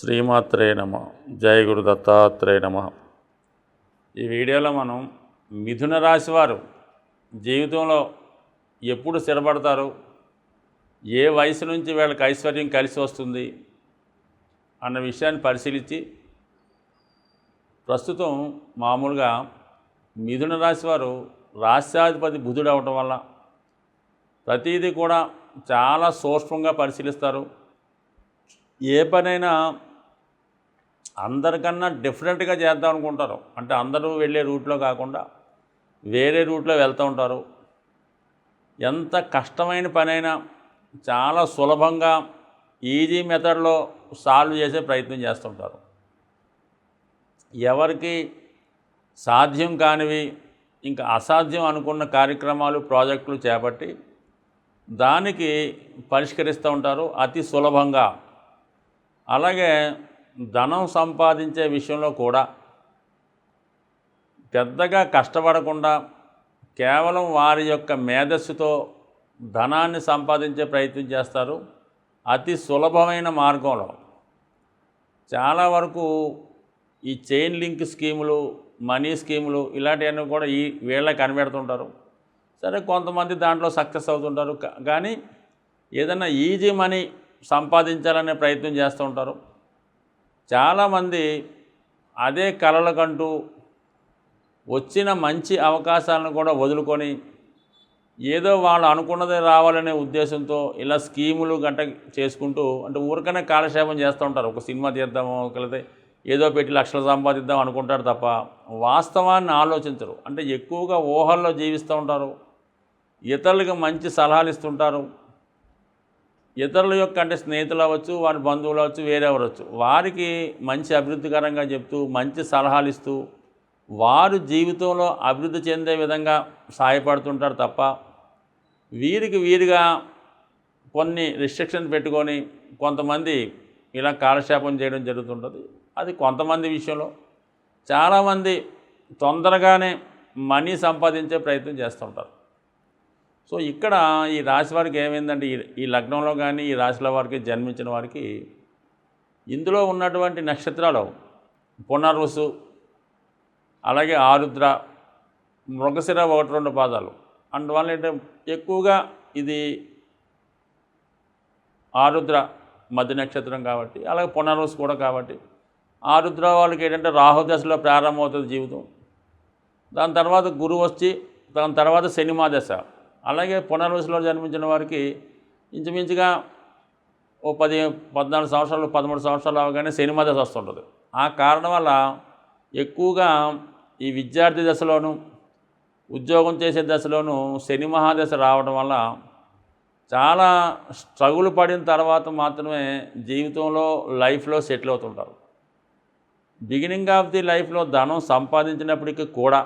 శ్రీమాత్రే నమ. జయ గురు దత్తాత్రేయ నమ. ఈ వీడియోలో మనం మిథున రాశి వారు జీవితంలో ఎప్పుడు స్థిరపడతారు, ఏ వయసు నుంచి వీళ్ళకి ఐశ్వర్యం కలిసి వస్తుంది అన్న విషయాన్ని పరిశీలించి, ప్రస్తుతం మామూలుగా మిథున రాశి వారు రాశ్యాధిపతి బుధుడు అవటం వల్ల ప్రతిదీ కూడా చాలా సూక్ష్మంగా పరిశీలిస్తారు. ఏ పనైనా అందరికన్నా డిఫరెంట్గా చేద్దాం అనుకుంటారు. అంటే అందరూ వెళ్ళే రూట్లో కాకుండా వేరే రూట్లో వెళ్తూ ఉంటారు. ఎంత కష్టమైన పనైనా చాలా సులభంగా ఈజీ మెథడ్లో సాల్వ్ చేసే ప్రయత్నం చేస్తుంటారు. ఎవరికి సాధ్యం కానివి, ఇంకా అసాధ్యం అనుకున్న కార్యక్రమాలు, ప్రాజెక్టులు చేపట్టి దానికి పరిష్కరిస్తూ ఉంటారు అతి సులభంగా. అలాగే ధనం సంపాదించే విషయంలో కూడా పెద్దగా కష్టపడకుండా కేవలం వారి యొక్క మేధస్సుతో ధనాన్ని సంపాదించే ప్రయత్నం చేస్తారు అతి సులభమైన మార్గంలో. చాలా వరకు ఈ చైన్ లింక్ స్కీములు, మనీ స్కీములు ఇలాంటివన్నీ కూడా వీళ్ళకి కనిపెడుతుంటారు. సరే, కొంతమంది దాంట్లో సక్సెస్ అవుతుంటారు. కానీ ఏదైనా ఈజీ మనీ సంపాదించాలనే ప్రయత్నం చేస్తూ ఉంటారు. చాలామంది అదే కలలకంటూ వచ్చిన మంచి అవకాశాలను కూడా వదులుకొని ఏదో వాళ్ళు అనుకున్నదే రావాలనే ఉద్దేశంతో ఇలా స్కీములు గంట చేసుకుంటూ, అంటే ఊరికనే కాలక్షేపం చేస్తూ ఉంటారు. ఒక సినిమా తీద్దామో కలితే ఏదో పెట్టి లక్షలు సంపాదిద్దాం అనుకుంటారు తప్ప వాస్తవాన్ని ఆలోచించరు. అంటే ఎక్కువగా ఊహల్లో జీవిస్తూ ఉంటారు. ఇతరులకు మంచి సలహాలు ఇస్తుంటారు. ఇతరుల యొక్క, అంటే స్నేహితులు అవ్వచ్చు, వారి బంధువులు అవ్వచ్చు, వేరే అవ్వచ్చు, వారికి మంచి అభివృద్ధికరంగా చెప్తూ మంచి సలహాలు ఇస్తూ వారు జీవితంలో అభివృద్ధి చెందే విధంగా సహాయపడుతుంటారు తప్ప వీరిగా కొన్ని రిస్ట్రిక్షన్ పెట్టుకొని కొంతమంది ఇలా కాలక్షేపం చేయడం జరుగుతుంటుంది. అది కొంతమంది విషయంలో. చాలామంది తొందరగానే మనీ సంపాదించే ప్రయత్నం చేస్తుంటారు. సో ఇక్కడ ఈ రాశి వారికి ఏమైందంటే, ఈ లగ్నంలో కానీ ఈ రాశిలో వారికి జన్మించిన వారికి ఇందులో ఉన్నటువంటి నక్షత్రాలు పునర్వసు, అలాగే ఆరుద్ర, మృగశిర 1-2 పాదాలు. అందువల్ల ఏంటంటే ఎక్కువగా ఇది ఆరుద్ర మధ్య నక్షత్రం కాబట్టి, అలాగే పునర్వసు కూడా కాబట్టి ఆరుద్ర వాళ్ళకి ఏంటంటే రాహుదశలో ప్రారంభమవుతుంది జీవితం. దాని తర్వాత గురువు వచ్చి, దాని తర్వాత శనిమా దశ. అలాగే పునర్వసులో జన్మించిన వారికి ఇంచుమించుగా ఓ 14 సంవత్సరాలు, 13 సంవత్సరాలు అవగానే శనిమా దశ వస్తుంటుంది. ఆ కారణం వల్ల ఎక్కువగా ఈ విద్యార్థి దశలోను, ఉద్యోగం చేసే దశలోనూ శని మహాదశ రావడం వల్ల చాలా స్ట్రగుల్ పడిన తర్వాత మాత్రమే జీవితంలో, లైఫ్లో సెటిల్ అవుతుంటారు. బిగినింగ్ ఆఫ్ ది లైఫ్లో ధనం సంపాదించినప్పటికీ కూడా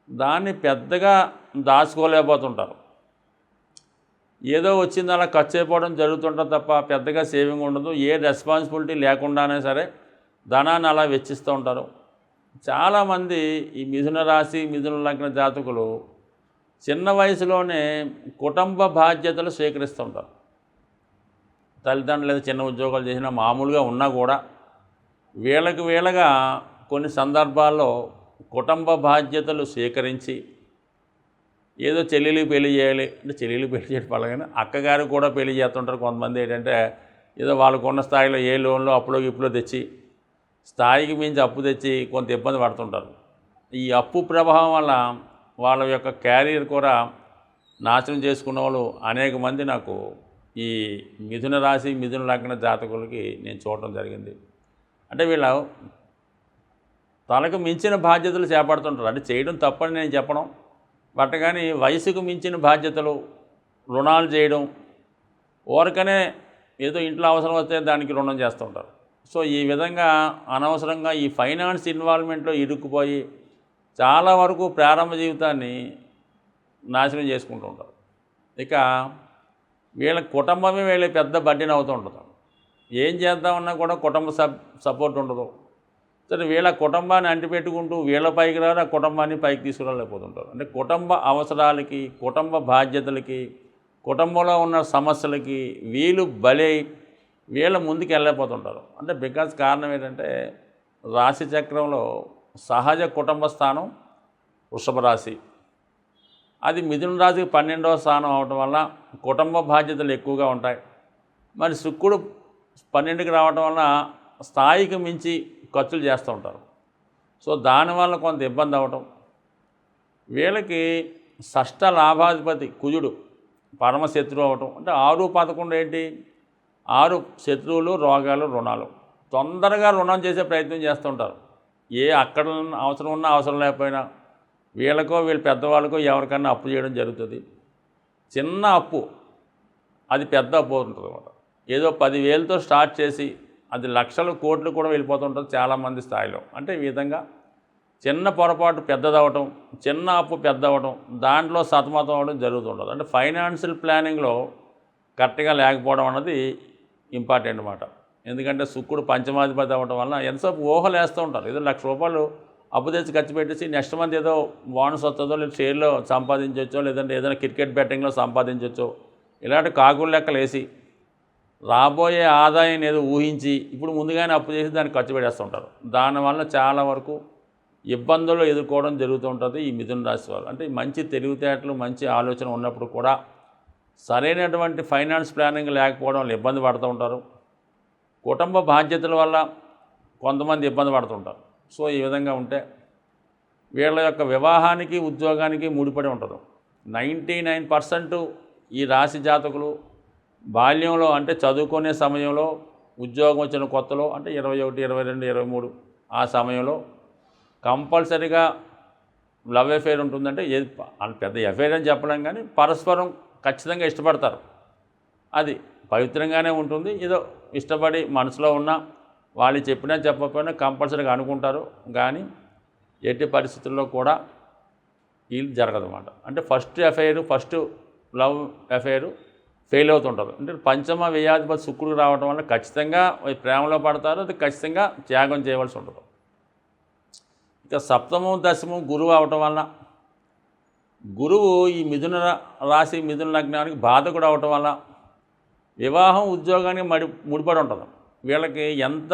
దాన్ని పెద్దగా దాచుకోలేకపోతుంటారు. ఏదో వచ్చింది అలా ఖర్చు అయిపోవడం జరుగుతుంటుంది తప్ప పెద్దగా సేవింగ్ ఉండదు. ఏ రెస్పాన్సిబిలిటీ లేకుండానే సరే ధనాన్ని అలా వెచ్చిస్తూ ఉంటారు. చాలామంది ఈ మిథున రాశి, మిథున లగ్న జాతకులు చిన్న వయసులోనే కుటుంబ బాధ్యతలు స్వీకరిస్తుంటారు. తల్లిదండ్రులు లేదా చిన్న ఉద్యోగాలు చేసినా, మామూలుగా ఉన్నా కూడా వీళ్ళగా కొన్ని సందర్భాల్లో కుటుంబ బాధ్యతలు స్వీకరించి ఏదో చెల్లెలికి పెళ్లి చేయాలి అంటే చెల్లెలికి పెళ్లి చేయడం పర్లేదు, అక్కగారికి కూడా పెళ్లి చేస్తుంటారు. కొంతమంది ఏంటంటే ఏదో వాళ్ళకున్న స్థాయిలో ఏ లోన్లో అప్పులో తెచ్చి స్థాయికి మించి అప్పు తెచ్చి కొంత ఇబ్బంది పడుతుంటారు. ఈ అప్పు ప్రభావం వల్ల వాళ్ళ యొక్క క్యారియర్ కూడా నాశనం చేసుకున్న వాళ్ళు అనేక మంది నాకు ఈ మిథున రాశి, మిథున లగ్న జాతకులకి నేను చూడటం జరిగింది. అంటే వీళ్ళ తనకు మించిన బాధ్యతలు చేపడుతుంటారు. అంటే చేయడం తప్పని నేను చెప్పడం, బట్ కానీ వయసుకు మించిన బాధ్యతలు, రుణాలు చేయడం, ఊరకనే ఏదో ఇంట్లో అవసరం వస్తే దానికి రుణం చేస్తుంటారు. సో ఈ విధంగా అనవసరంగా ఈ ఫైనాన్స్ ఇన్వాల్వ్మెంట్లో ఇరుక్కుపోయి చాలా వరకు ప్రారంభ జీవితాన్ని నాశనం చేసుకుంటూ ఉంటారు. ఇక వీళ్ళ కుటుంబమే వీళ్ళ పెద్ద బడ్డీని అవుతూ ఉంటుంది. ఏం చేద్దామన్నా కూడా కుటుంబ సపోర్ట్ ఉండదు. సరే, వీళ్ళ కుటుంబాన్ని అంటిపెట్టుకుంటూ వీళ్ళ పైకి రారు, ఆ కుటుంబాన్ని పైకి తీసుకురాలేకపోతుంటారు. అంటే కుటుంబ అవసరాలకి, కుటుంబ బాధ్యతలకి, కుటుంబంలో ఉన్న సమస్యలకి వీళ్ళు బలై వీళ్ళ ముందుకు వెళ్ళలేకపోతుంటారు. అంటే బికాజ్ కారణం ఏంటంటే రాశి చక్రంలో సహజ కుటుంబ స్థానం వృషభ రాశి, అది మిథున రాశికి 12వ స్థానం అవటం వల్ల కుటుంబ బాధ్యతలు ఎక్కువగా ఉంటాయి. మరి శుక్రుడు 12కి రావటం వల్ల స్థాయికి మించి ఖర్చులు చేస్తూ ఉంటారు. సో దానివల్ల కొంత ఇబ్బంది అవ్వటం. వీళ్ళకి షష్ఠ లాభాధిపతి కుజుడు పరమశత్రువు అవటం. అంటే 6, 11 ఏంటి? 6 శత్రువులు, రోగాలు, రుణాలు. తొందరగా రుణం చేసే ప్రయత్నం చేస్తూ ఉంటారు. అక్కడ అవసరం ఉన్నా అవసరం లేకపోయినా వీళ్ళకో వీళ్ళ పెద్దవాళ్ళకో ఎవరికన్నా అప్పు చేయడం జరుగుతుంది. చిన్న అప్పు అది పెద్ద అప్పు అవుతుంది అన్నమాట. ఏదో 10,000తో స్టార్ట్ చేసి అది లక్షలు, కోట్లు కూడా వెళ్ళిపోతుంటుంది చాలామంది స్థాయిలో. అంటే ఈ విధంగా చిన్న పొరపాటు పెద్దదవటం, చిన్న అప్పు పెద్ద అవ్వడం, దాంట్లో సతమతం అవ్వడం జరుగుతుంటుంది. అంటే ఫైనాన్షియల్ ప్లానింగ్లో కరెక్ట్గా లేకపోవడం అన్నది ఇంపార్టెంట్ అన్నమాట. ఎందుకంటే శుక్రుడు పంచమాధిపతి అవ్వడం వల్ల ఎంతసేపు ఊహలు వేస్తూ ఉంటారు. ఏదో ₹1,00,000 అప్పు తెచ్చి ఖర్చు పెట్టేసి నెక్స్ట్ మంత్ ఏదో బోనస్ వస్తుందో, లేదా షేర్లో సంపాదించవచ్చో, లేదంటే ఏదైనా క్రికెట్ బెట్టింగ్లో సంపాదించవచ్చో, ఇలాంటి కాకుల లెక్కలు వేసి రాబోయే ఆదాయం ఏదో ఊహించి ఇప్పుడు ముందుగానే అప్పు చేసి దాన్ని ఖర్చు పెట్టేస్తుంటారు. దానివల్ల చాలా వరకు ఇబ్బందులు ఎదుర్కోవడం జరుగుతూ ఉంటుంది ఈ మిథున రాశి వారు. అంటే మంచి తెలివితేటలు, మంచి ఆలోచన ఉన్నప్పుడు కూడా సరైనటువంటి ఫైనాన్స్ ప్లానింగ్ లేకపోవడం వల్ల ఇబ్బంది పడుతూ ఉంటారు. కుటుంబ బాధ్యతల వల్ల కొంతమంది ఇబ్బంది పడుతుంటారు. సో ఈ విధంగా ఉంటే వీళ్ళ యొక్క వివాహానికి, ఉద్యోగానికి ముడిపడి ఉంటుంది. 99% ఈ రాశి జాతకులు బాల్యంలో, అంటే చదువుకునే సమయంలో, ఉద్యోగం వచ్చిన కొత్తలో, అంటే 21, 22, 23 ఆ సమయంలో కంపల్సరీగా లవ్ అఫేర్ ఉంటుందంటే ఏది పెద్ద అఫేర్ అని చెప్పలేం, కానీ పరస్పరం ఖచ్చితంగా ఇష్టపడతారు. అది పవిత్రంగానే ఉంటుంది. ఏదో ఇష్టపడి మనసులో ఉన్న వాళ్ళు చెప్పినా చెప్పకపోయినా కంపల్సరీగా అనుకుంటారు. కానీ ఎట్టి పరిస్థితుల్లో కూడా ఇది జరగదన్నమాట. అంటే ఫస్ట్ లవ్ అఫేరు ఫెయిల్ అవుతుంటారు. అంటే పంచమ వ్యయాధిపతి శుక్రుడు రావడం వల్ల ఖచ్చితంగా ప్రేమలో పడతారు. అది ఖచ్చితంగా త్యాగం చేయవలసి ఉంటుంది. ఇక సప్తమం, దశమం గురువు అవటం వల్ల గురువు ఈ మిథున రాశి, మిథున లగ్నానికి బాధకుడు అవటం వల్ల వివాహం, ఉద్యోగానికి ముడిపడి ఉంటుంది. వీళ్ళకి ఎంత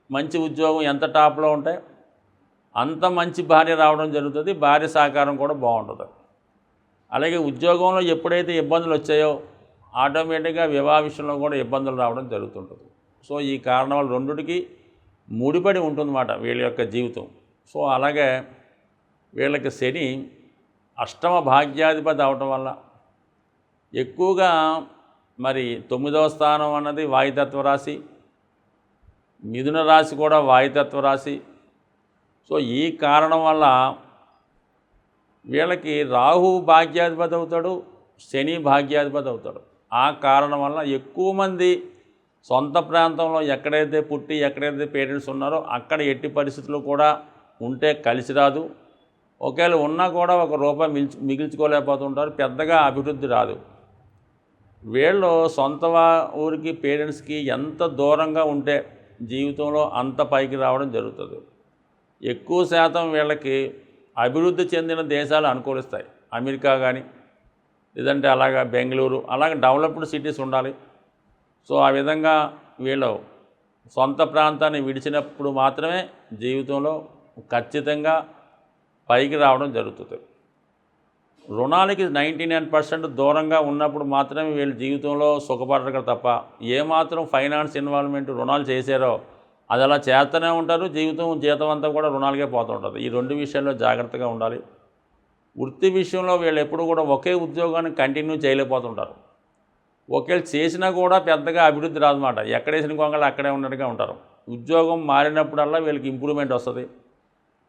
మంచి ఉద్యోగం, ఎంత టాప్లో ఉంటే అంత మంచి భార్య రావడం జరుగుతుంది. భార్య సహకారం కూడా బాగుంటుంది. అలాగే ఉద్యోగంలో ఎప్పుడైతే ఇబ్బందులు వచ్చాయో ఆటోమేటిక్గా వివాహ విషయంలో కూడా ఇబ్బందులు రావడం జరుగుతుంటుంది. సో ఈ కారణం వల్ల రెండుటికి ముడిపడి ఉంటుందన్నమాట వీళ్ళ యొక్క జీవితం. సో అలాగే వీళ్ళకి శని అష్టమ భాగ్యాధిపతి అవటం వల్ల ఎక్కువగా మరి 9వ స్థానం అన్నది వాయుతత్వ రాశి, మిథున రాశి కూడా వాయుతత్వ రాశి. సో ఈ కారణం వల్ల వీళ్ళకి రాహు భాగ్యాధిపతి అవుతాడు, శని భాగ్యాధిపతి అవుతాడు. ఆ కారణం వల్ల ఎక్కువ మంది సొంత ప్రాంతంలో ఎక్కడైతే పుట్టి, ఎక్కడైతే పేరెంట్స్ ఉన్నారో అక్కడ ఎట్టి పరిస్థితుల్లో కూడా ఉంటే కలిసి రాదు. ఒకవేళ ఉన్నా కూడా ₹1 మిగిల్చుకోలేకపోతుంటారు. పెద్దగా అభివృద్ధి రాదు. వీళ్ళు సొంత ఊరికి, పేరెంట్స్కి ఎంత దూరంగా ఉంటే జీవితంలో అంత పైకి రావడం జరుగుతుంది. ఎక్కువ శాతం వీళ్ళకి అభివృద్ధి చెందిన దేశాలు అనుకూలిస్తాయి. అమెరికా కానీ, లేదంటే అలాగా బెంగళూరు, అలాగే డెవలప్డ్ సిటీస్ ఉండాలి. సో ఆ విధంగా వీళ్ళు సొంత ప్రాంతాన్ని విడిచినప్పుడు మాత్రమే జీవితంలో ఖచ్చితంగా పైకి రావడం జరుగుతుంది. రుణాలకి 99% దూరంగా ఉన్నప్పుడు మాత్రమే వీళ్ళు జీవితంలో సుఖపడరు తప్ప ఏమాత్రం ఫైనాన్స్ ఇన్వాల్వ్మెంట్ రుణాలు చేశారో అది అలా చేస్తూనే ఉంటారు. జీతం అంతా కూడా రుణాలకే పోతూ ఉంటుంది. ఈ 2 విషయాల్లో జాగ్రత్తగా ఉండాలి. వృత్తి విషయంలో వీళ్ళు ఎప్పుడు కూడా ఒకే ఉద్యోగాన్ని కంటిన్యూ చేయలేకపోతుంటారు. ఒకవేళ చేసినా కూడా పెద్దగా అభివృద్ధి రాదన్నమాట. ఎక్కడేసిన కొంగలు అక్కడే ఉన్నట్టుగా ఉంటారు. ఉద్యోగం మారినప్పుడల్లా వీళ్ళకి ఇంప్రూవ్మెంట్ వస్తుంది.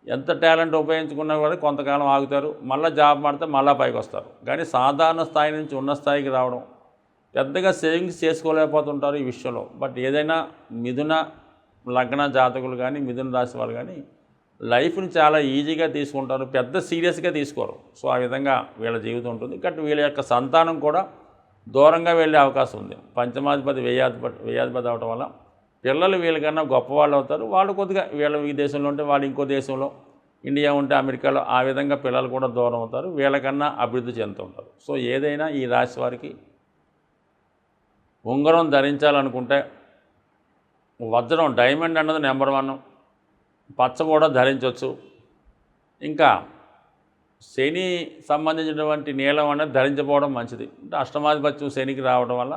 ఎంత టాలెంట్ ఉపయోగించుకున్నా కూడా కొంతకాలం ఆగుతారు. మళ్ళీ జాబ్ మారితే మళ్ళీ పైకి వస్తారు. కానీ సాధారణ స్థాయి నుంచి ఉన్న స్థాయికి రావడం పెద్దగా సేవింగ్స్ చేసుకోలేకపోతుంటారు ఈ విషయంలో. బట్ ఏదైనా మిథున లగ్న జాతకులు కానీ, మిథున రాశి వాళ్ళు కానీ లైఫ్ని చాలా ఈజీగా తీసుకుంటారు. పెద్ద సీరియస్గా తీసుకోరు. సో ఆ విధంగా వీళ్ళ జీవితం ఉంటుంది. కాబట్టి వీళ్ళ యొక్క సంతానం కూడా దూరంగా వెళ్ళే అవకాశం ఉంది. పంచమాధిపతి వ్యయాధిపతి అవడం వల్ల పిల్లలు వీళ్ళకన్నా గొప్పవాళ్ళు అవుతారు. వాళ్ళు కొద్దిగా వీళ్ళ ఈ దేశంలో ఉంటే వాళ్ళు ఇంకో దేశంలో, ఇండియా ఉంటే అమెరికాలో, ఆ విధంగా పిల్లలు కూడా దూరం అవుతారు. వీళ్ళకన్నా అభివృద్ధి చెందుతుంటారు. సో ఏదైనా ఈ రాశి వారికి ఉంగరం ధరించాలనుకుంటే వజ్రం డైమండ్ అన్నది నెంబర్ 1, పచ్చ కూడా ధరించవచ్చు. ఇంకా శని సంబంధించినటువంటి నీలం అనేది ధరించకపోవడం మంచిది. అంటే అష్టమాధిపత్యం శనికి రావడం వల్ల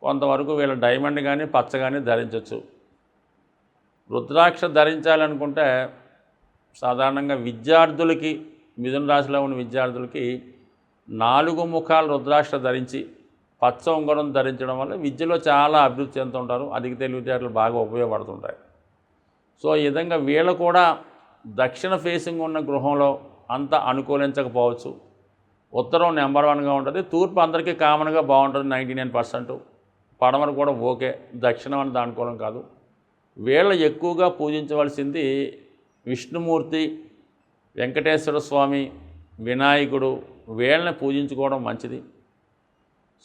కొంతవరకు వీళ్ళ డైమండ్ కానీ పచ్చ కానీ ధరించవచ్చు. రుద్రాక్ష ధరించాలనుకుంటే సాధారణంగా విద్యార్థులకి, మిథున రాశిలో ఉన్న విద్యార్థులకి 4 ముఖాల రుద్రాక్ష ధరించి పచ్చ ఉంగరం ధరించడం వల్ల విద్యలో చాలా అభివృద్ధి చెందుతుంటారు. అధిక తెలివితేటలు బాగా ఉపయోగపడుతుంటాయి. సో ఈ విధంగా వీళ్ళు కూడా దక్షిణ ఫేసింగ్ ఉన్న గృహంలో అంత అనుకూలించకపోవచ్చు. ఉత్తరం నెంబర్ 1గా ఉంటుంది. తూర్పు అందరికీ కామన్గా బాగుంటుంది 99%. పడమర కూడా ఓకే, దక్షిణం అనేది అనుకూలం కాదు. వీళ్ళు ఎక్కువగా పూజించవలసింది విష్ణుమూర్తి, వెంకటేశ్వర స్వామి, వినాయకుడు, వీళ్ళని పూజించుకోవడం మంచిది.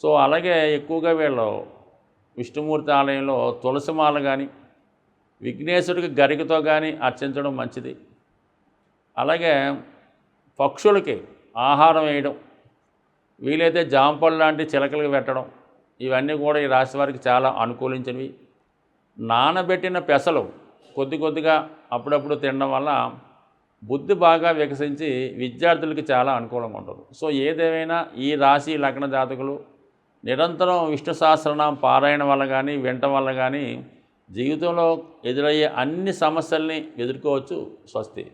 సో అలాగే ఎక్కువగా వీళ్ళు విష్ణుమూర్తి ఆలయంలో తులసిమాల కానీ విఘ్నేశ్వరుడికి గరికతో కానీ అర్చించడం మంచిది. అలాగే పక్షులకి ఆహారం వేయడం, వీలైతే జాంపళ్ళు లాంటి చిలకలకు పెట్టడం, ఇవన్నీ కూడా ఈ రాశి వారికి చాలా అనుకూలించినవి. నానబెట్టిన పెసలు కొద్ది కొద్దిగా అప్పుడప్పుడు తినడం వల్ల బుద్ధి బాగా వికసించి విద్యార్థులకి చాలా అనుకూలంగా ఉంటుంది. సో ఏదేమైనా ఈ రాశి లగ్న జాతకులు నిరంతరం విష్ణు సహస్రనామ పారాయణ వల్ల కానీ వినటం వల్ల కానీ జీవితంలో ఎదురయ్యే అన్ని సమస్యల్ని ఎదుర్కోవచ్చు. స్వస్తి.